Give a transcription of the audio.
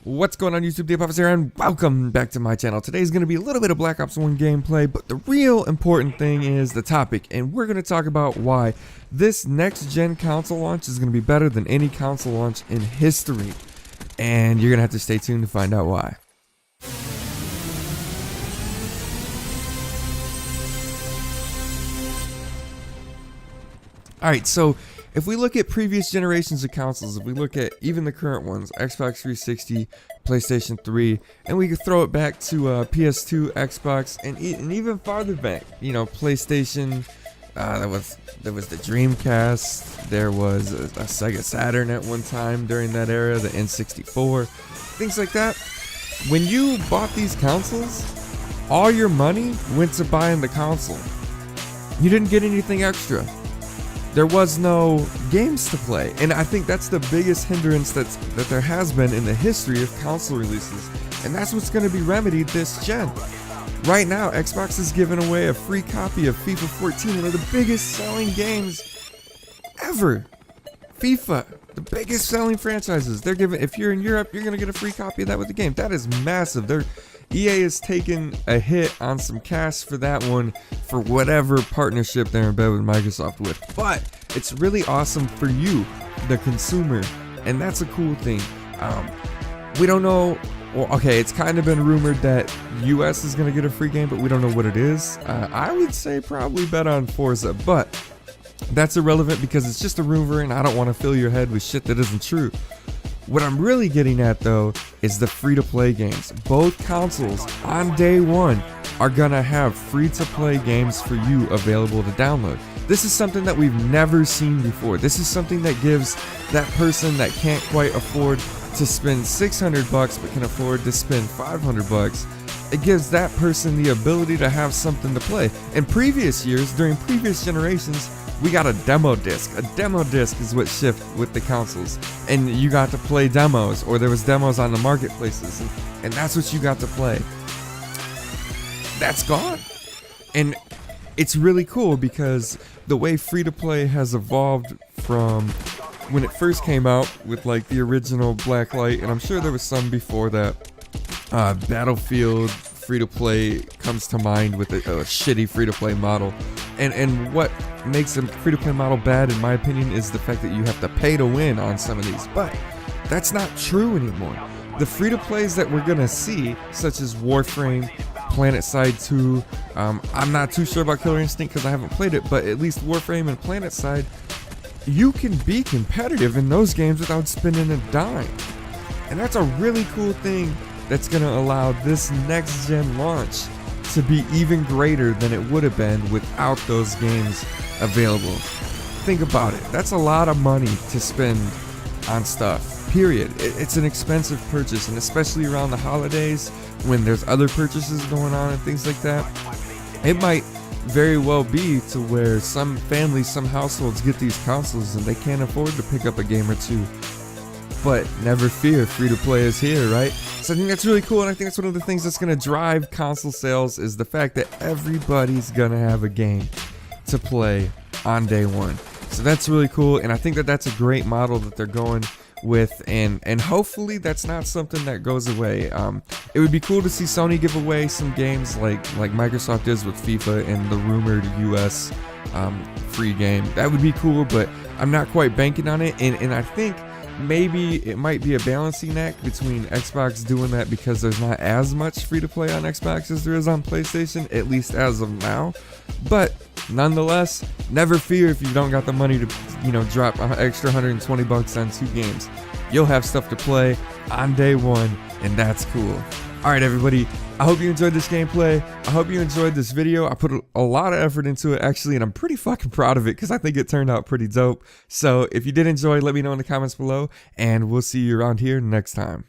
What's going on YouTube, Dave Officer, and welcome back to my channel. Today's going to be a little bit of Black Ops 1 gameplay, but the real important thing is the topic, and we're going to talk about why this next-gen console launch is going to be better than any console launch in history. And you're going to have to stay tuned to find out why. Alright, so if we look at previous generations of consoles, if we look at even the current ones, Xbox 360, PlayStation 3, and we could throw it back to PS2, Xbox, and even farther back, you know, PlayStation, there was the Dreamcast, there was a Sega Saturn at one time during that era, the N64, things like that. When you bought these consoles, all your money went to buying the console. You didn't get anything extra. There was no games to play, and I think that's the biggest hindrance that there has been in the history of console releases, and that's what's going to be remedied this gen. Right now, Xbox is giving away a free copy of FIFA 14, one of the biggest selling games ever. FIFA, the biggest selling franchises. They're giving, if you're in Europe, you're going to get a free copy of that with the game. That is massive. EA is taking a hit on some cash for that one for whatever partnership they're in bed with Microsoft with. But it's really awesome for you, the consumer, and that's a cool thing. We don't know. Well, okay, it's kind of been rumored that US is going to get a free game, but we don't know what it is. I would say probably bet on Forza, but that's irrelevant because it's just a rumor and I don't want to fill your head with shit that isn't true. What I'm really getting at though is the free-to-play games. Both consoles on day one are gonna have free-to-play games for you available to download. This is something that we've never seen before. This is something that gives that person that can't quite afford to spend $600 but can afford to spend $500. It gives that person the ability to have something to play. In previous years, during previous generations, we got a demo disc. A demo disc is what shipped with the consoles, and you got to play demos, or there was demos on the marketplaces, and that's what you got to play. That's gone, and it's really cool because the way free-to-play has evolved from when it first came out with like the original Blacklight, and I'm sure there was some before that. Battlefield free-to-play comes to mind with a shitty free-to-play model, and what makes a free-to-play model bad in my opinion is the fact that you have to pay to win on some of these, but that's not true anymore. The free-to-plays that we're gonna see, such as Warframe, PlanetSide 2, I'm not too sure about Killer Instinct because I haven't played it, but at least Warframe and PlanetSide, you can be competitive in those games without spending a dime, and that's a really cool thing that's going to allow this next gen launch to be even greater than it would have been without those games available. Think about it. That's a lot of money to spend on stuff, period. It's an expensive purchase, and especially around the holidays when there's other purchases going on and things like that, it might very well be to where some families, some households get these consoles and they can't afford to pick up a game or two. But never fear, free-to-play is here, right? So I think that's really cool, and I think that's one of the things that's going to drive console sales is the fact that everybody's going to have a game to play on day one. So that's really cool, and I think that that's a great model that they're going with, and hopefully that's not something that goes away. It would be cool to see Sony give away some games like Microsoft is with FIFA and the rumored US free game. That would be cool, but I'm not quite banking on it, and I think maybe it might be a balancing act between Xbox doing that because there's not as much free-to-play on Xbox as there is on PlayStation, at least as of now. But nonetheless, never fear if you don't got the money to, you know, drop an extra $120 on 2 games. You'll have stuff to play on day one, and that's cool. Alright everybody, I hope you enjoyed this gameplay. I hope you enjoyed this video. I put a lot of effort into it actually, and I'm pretty fucking proud of it because I think it turned out pretty dope. So if you did enjoy, let me know in the comments below, and we'll see you around here next time.